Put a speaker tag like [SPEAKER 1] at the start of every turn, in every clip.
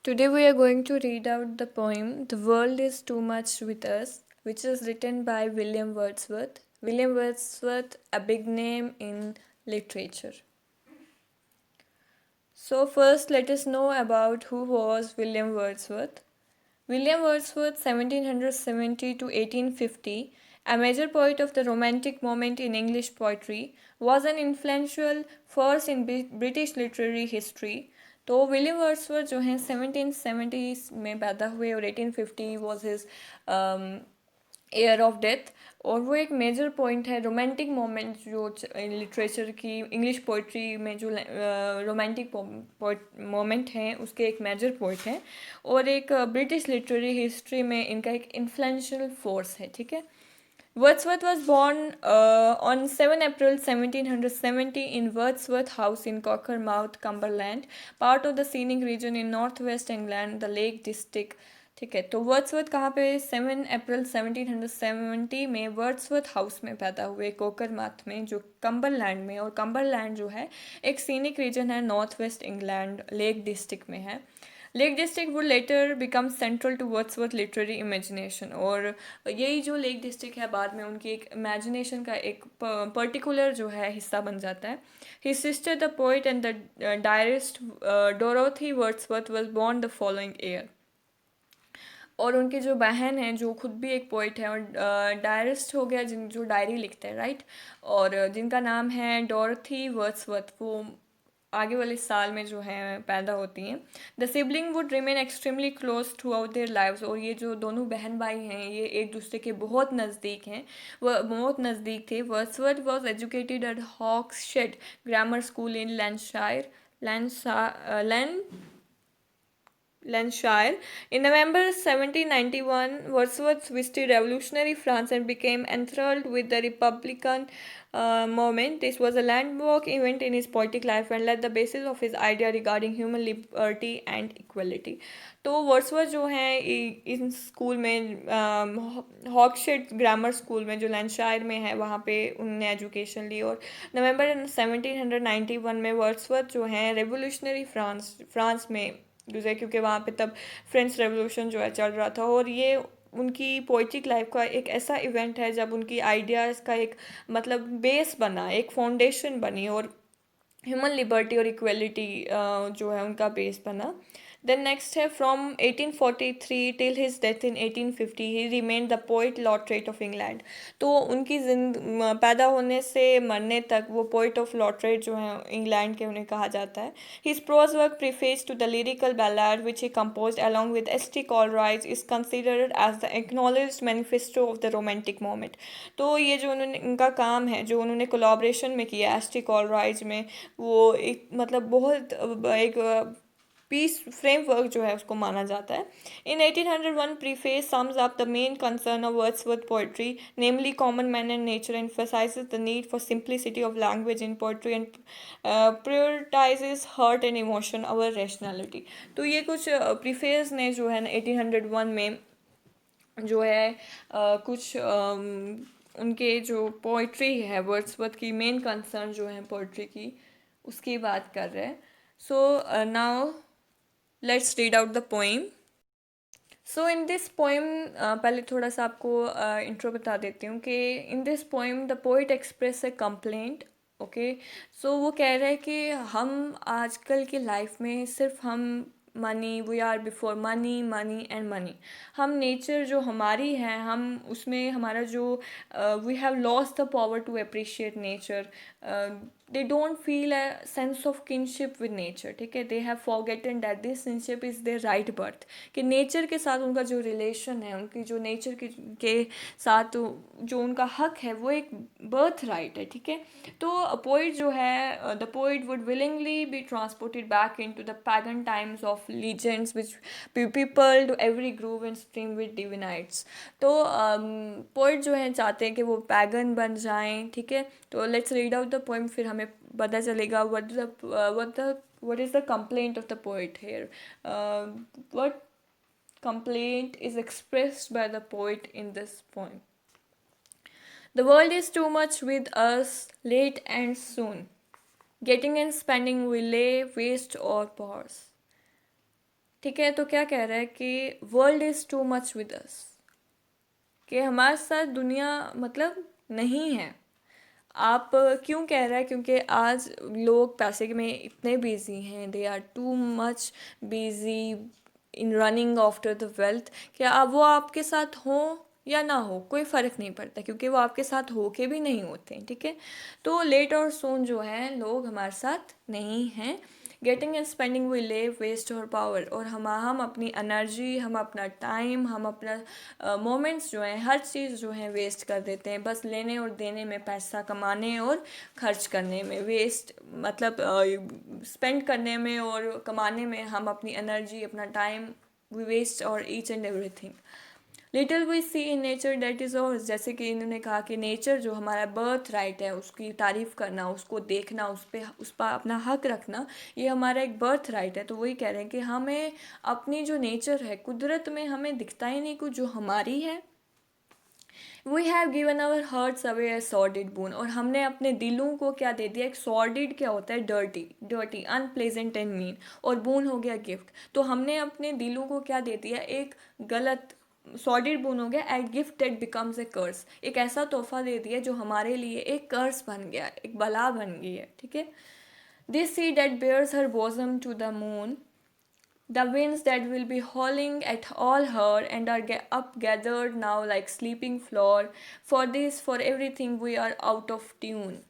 [SPEAKER 1] Today we are going to read out the poem The World is Too Much with Us, which is written by William Wordsworth. William Wordsworth, a big name in literature. So, first, let us know about who was William Wordsworth. William Wordsworth, 1770 to 1850, a major poet of the Romantic moment in English poetry, was an influential force in British literary history. तो William Wordsworth जो हैं 1770 में पैदा हुए और 1850 was his year of death, और वो एक मेजर पॉइंट है रोमांटिक मोमेंट जो लिटरेचर की इंग्लिश पोइट्री में जो रोमांटिक मोमेंट हैं उसके एक मेजर पॉइंट हैं, और एक ब्रिटिश लिटरेरी हिस्ट्री में इनका एक इन्फ्लुएंशियल फोर्स है. ठीक है. Wordsworth was born on 7 April 1770 in Wordsworth House in Cockermouth, Cumberland, part of the scenic region in northwest England, the Lake District. ठीक है. तो वर्ड्सवर्थ कहाँ पे 7 अप्रैल 1770 में वर्ड्सवर्थ हाउस में पैदा हुए कोकरमाथ में, जो कम्बरलैंड में, और कम्बरलैंड जो है एक सीनिक रीजन है north west England Lake District में है. Lake District would later become central to Wordsworth literary imagination, और यही जो लेक डिस्ट्रिक्ट है बाद में उनकी एक इमेजिनेशन का एक पर्टिकुलर जो है हिस्सा बन जाता है. His sister the poet and the diarist Dorothy Wordsworth was born the following year, और उनकी जो बहन है जो खुद भी एक पोइट है और डायरिस्ट हो गया जिन जो डायरी लिखते हैं, राइट, और जिनका नाम है डोरथी वर्ड्सवर्थ, वो आगे वाले साल में जो है पैदा होती हैं. The sibling would remain extremely close through out their lives, और ये जो दोनों बहन भाई हैं ये एक दूसरे के बहुत नज़दीक हैं, वह बहुत नज़दीक थे. Wordsworth was educated at Hawkshead grammar school in Lancashire Lancashire. In November 1791, Wordsworth visited revolutionary France and became enthralled with the Republican movement. This was a landmark event in his poetic life and laid the basis of his idea regarding human liberty and equality. तो Wordsworth जो हैं in school में हॉकशेड grammar school में जो लैंडशायर में है वहाँ पे उन्होंने एजुकेशन ली, और नवंबर 1791 में वर्ड्सवर्थ जो हैं रेवोल्यूशनरी फ्रांस में गुजरे, क्योंकि वहाँ पे तब फ्रेंच रेवोल्यूशन जो है चल रहा था, और ये उनकी पोइट्रिक लाइफ का एक ऐसा इवेंट है जब उनकी आइडियाज़ का एक मतलब बेस बना, एक फाउंडेशन बनी, और ह्यूमन लिबर्टी और इक्वलिटी जो है उनका बेस बना. देन नेक्स्ट है from 1843 till his death in 1850 he remained the poet laureate of England. तो उनकी पैदा होने से मरने तक वो पोइट ऑफ लॉटरेट जो है इंग्लैंड के उन्हें कहा जाता है. His prose work preface to the lyrical ballad which he composed along with S T. Coleridge is considered as the acknowledged manifesto of the romantic moment. तो ये जो उन्होंने इनका काम है जो उन्होंने कोलाब्रेशन में किया एस.टी. कॉलराइज में, वो एक मतलब बहुत एक पीस फ्रेमवर्क जो है उसको माना जाता है. इन 1801 preface sums up the main concern of Wordsworth poetry, namely common man and nature, emphasizes the need for simplicity of language in poetry and prioritizes heart and emotion over rationality. तो ये कुछ preface ने जो है 1801 में जो है कुछ उनके जो पोइट्री है वर्ड्सवर्थ की मेन कंसर्न जो है पोइट्री की उसकी बात कर रहे हैं. So now let's read out the poem. So in this poem पहले थोड़ा सा आपको इंट्रो बता देती हूँ कि in this poem the poet express a complaint. Okay, so वो कह रहे हैं कि हम आजकल की लाइफ में सिर्फ हम money, we are before money money and money. हम नेचर जो हमारी है हम उसमें हमारा जो we have lost the power to appreciate nature. They don't feel a sense of kinship with nature. ठीक है, they have forgotten that this kinship is their right birth, कि नेचर के साथ उनका जो रिलेशन है, उनकी जो नेचर के साथ जो उनका हक है वो एक बर्थ राइट है. ठीक है, तो पोइट जो है the poet would willingly be transported back in to the pagan times of legends which people to every grove and stream with divinities. तो पोइट जो है चाहते हैं कि वो पैगन बन जाएं. ठीक है, तो let's read out the poem, फिर हमें पता चलेगा what is the complaint of the poet here. What complaint is expressed by the poet in this poem? The world is too much with us, late and soon. Getting and spending we lay waste or pause. ठीक है, तो क्या कह रहा है कि world is too much with us, कि हमारे साथ दुनिया मतलब नहीं है। आप क्यों कह रहा है? क्योंकि आज लोग पैसे में इतने बिजी हैं, they are too much busy in running after the wealth, कि अब वो आपके साथ हो या ना हो कोई फ़र्क नहीं पड़ता, क्योंकि वो आपके साथ हो के भी नहीं होते, ठीक है। तो लेट और सोन जो है लोग हमारे साथ नहीं हैं। Getting and spending we live waste our power, और हम अपनी एनर्जी, हम अपना टाइम, हम अपना मोमेंट्स जो हैं, हर चीज़ जो है वेस्ट कर देते हैं, बस लेने और देने में, पैसा कमाने और खर्च करने में। वेस्ट मतलब स्पेंड करने में और कमाने में हम अपनी एनर्जी, अपना टाइम वी वेस्ट और each and everything. Little we see in nature that is ours, जैसे कि इन्होंने कहा कि नेचर जो हमारा बर्थ राइट है, उसकी तारीफ़ करना, उसको देखना, उस पर अपना हक रखना, ये हमारा एक बर्थ राइट है। तो वही कह रहे हैं कि हमें अपनी जो नेचर है, कुदरत में हमें दिखता ही नहीं कुछ जो हमारी है। We have given our hearts away a sordid boon, और हमने अपने दिलों को क्या दे दिया? एक सॉर्डिड क्या होता है? Dirty, dirty, unpleasant and mean, और बोन हो गया गिफ्ट। तो हमने अपने दिलों को क्या दे दिया? एक गलत, सॉर्डिड बोन हो गया at gift that becomes a curse, एक ऐसा तोहफा दे दिया जो हमारे लिए एक कर्स बन गया, एक बला बन गई है, ठीक है। This sea that bears her bosom to the moon, the winds that will be howling at all her and are up gathered now like sleeping floor. For this, for everything, we are out of tune.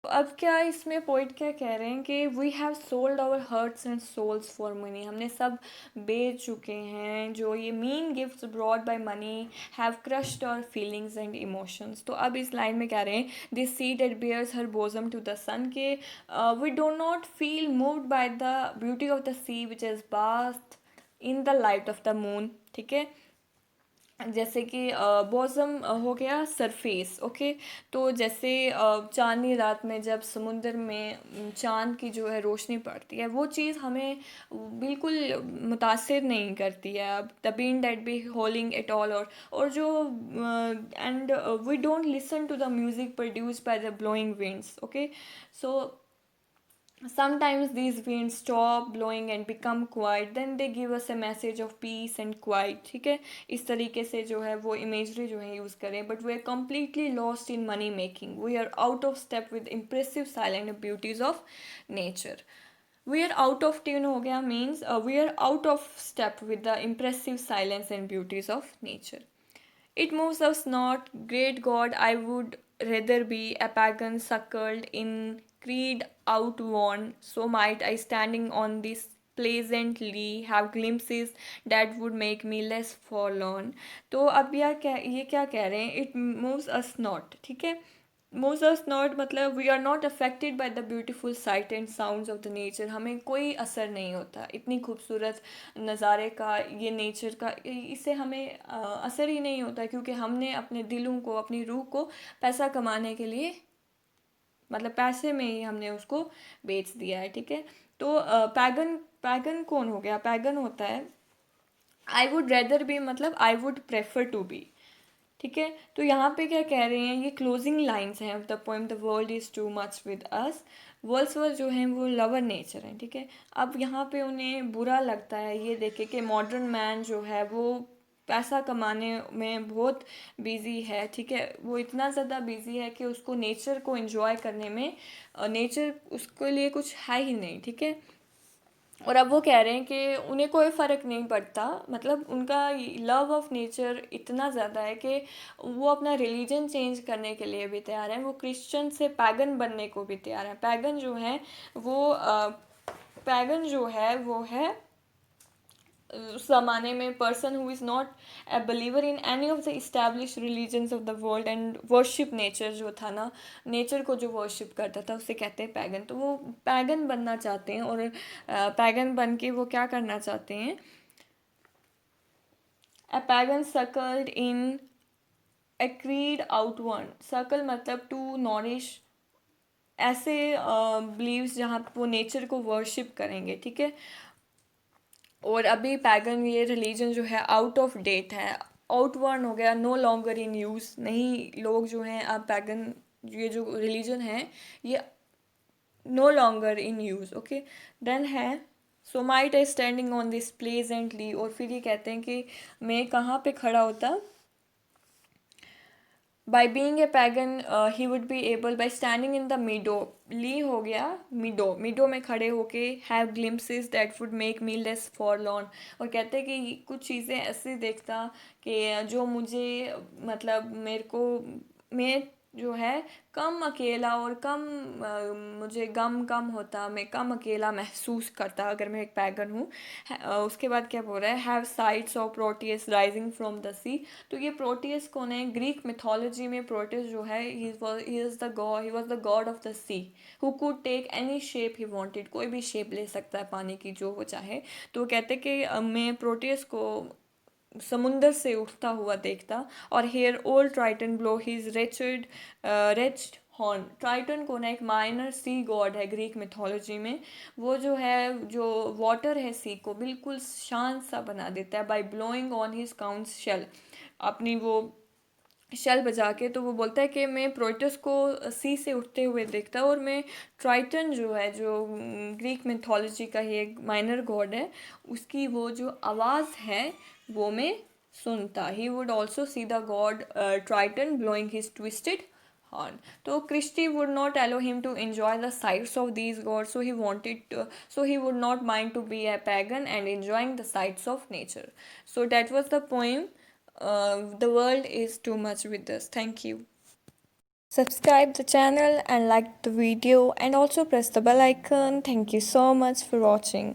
[SPEAKER 1] तो अब क्या इसमें poet क्या कह रहे हैं कि we have sold our hearts and souls for money, हमने सब बेच चुके हैं। जो ये mean gifts brought by money have crushed our feelings and emotions. तो अब इस लाइन में कह रहे हैं this sea that bears her bosom to the sun, के we do not feel moved by the beauty of the sea which is vast in the light of the moon, ठीक है। जैसे कि बॉज़म हो गया सरफेस, ओके। तो जैसे चांदनी रात में जब समुंदर में चांद की जो है रोशनी पड़ती है, वो चीज़ हमें बिल्कुल मुतासिर नहीं करती है। अब द बीन that be howling at all, और जो and we don't listen to the music produced by the blowing winds, okay. So sometimes these winds stop blowing and become quiet, then they give us a message of peace and quiet, ठीक है। इस तरीके से जो है वो imagery जो है यूज़ करें। But we are completely lost in money making, we are out of step with impressive silent beauties of nature. We are out of tune हो गया means we are out of step with the impressive silence and beauties of nature. It moves us not, great God, I would rather be a pagan suckled in creed outworn, so might I standing on this pleasantly have glimpses that would make me less forlorn. तो अब ये क्या कह रहे हैं? It moves us not, ठीक है। moves us not मतलब we are not affected by the beautiful sight and sounds of the nature, हमें कोई असर नहीं होता इतनी खूबसूरत नज़ारे का, ये नेचर का, इससे हमें असर ही नहीं होता, क्योंकि हमने अपने दिलों को, अपनी रूह को पैसा कमाने के लिए, मतलब पैसे में ही हमने उसको बेच दिया है, ठीक है। तो पैगन, पैगन कौन हो गया? पैगन होता है आई वुड रेदर बी, मतलब I would prefer to be, ठीक है। तो यहाँ पे क्या कह रहे हैं? ये क्लोजिंग लाइंस हैं of the poem the world is too much with us. Wordsworth जो हैं वो लवर नेचर हैं, ठीक है। अब यहाँ पे उन्हें बुरा लगता है ये देखे कि मॉडर्न मैन जो है वो पैसा कमाने में बहुत बिजी है, ठीक है। वो इतना ज़्यादा बिजी है कि उसको नेचर को एंजॉय करने में, नेचर उसके लिए कुछ है ही नहीं, ठीक है। और अब वो कह रहे हैं कि उन्हें कोई फ़र्क नहीं पड़ता, मतलब उनका लव ऑफ नेचर इतना ज़्यादा है कि वो अपना रिलीजन चेंज करने के लिए भी तैयार हैं। वो क्रिश्चियन से पैगन बनने को भी तैयार हैं। पैगन जो है वो पैगन जो है वो है उस ज़माने में person who is not a believer in any of the establish religions of the world and worship nature, जो था ना, नेचर को जो वर्शिप करता था उसे कहते हैं पैगन। तो वो पैगन बनना चाहते हैं, और पैगन बन के वो क्या करना चाहते हैं? ए पैगन सर्कल्ड इन ए क्रीड आउट वन, सर्कल मतलब टू नॉरिश, ऐसे बिलीव्स जहाँ पे वो नेचर को वर्शिप करेंगे, ठीक है। और अभी पैगन ये रिलीजन जो है आउट ऑफ डेट है, आउटवर्न हो गया, नो लॉन्गर इन यूज़, नहीं लोग जो हैं अब पैगन, ये जो रिलीजन है ये no longer in use, okay. Then है so might I standing on this pleasantly, और फिर ये कहते हैं कि मैं कहाँ पे खड़ा होता, by being a pagan he would be able by standing in the meadow, ली हो गया meadow में खड़े होके have glimpses that would make me less forlorn, और कहते हैं कि कुछ चीज़ें ऐसे देखता कि जो मुझे, मतलब मेरे को, मैं जो है कम अकेला और कम मुझे गम कम होता, मैं कम अकेला महसूस करता अगर मैं एक पैगन हूँ। उसके बाद क्या बोल रहा है, have sights of Proteus rising from the sea. तो ये प्रोटियस कौन है, ग्रीक मिथोलॉजी में प्रोटियस जो है he was the god of the sea who could take any shape he wanted, कोई भी शेप ले सकता है पानी की जो वो चाहे। तो वो कहते कि मैं प्रोटियस को समुंदर से उठता हुआ देखता, और hear old Triton blow his wreathed horn. Triton को ना एक माइनर सी गॉड है ग्रीक मिथोलॉजी में, वो जो है जो वाटर है सी को बिल्कुल शांत सा बना देता है by blowing on his conch shell, अपनी वो शेल बजा के। तो वो बोलता है कि मैं प्रोटस को सी से उठते हुए देखता, और मैं ट्राइटन जो है जो ग्रीक मिथोलॉजी का ही एक माइनर गॉड है, उसकी वो जो आवाज़ है वो मैं सुनता। He would also see the God Triton blowing his twisted horn. So Christie would not allow him to enjoy the sights of these gods, so he would not mind to be a pagan and enjoying the sights of nature. So that was the poem. The world is too much with us. Thank you. Subscribe the channel and like the video, and also press the bell icon. Thank you so much for watching.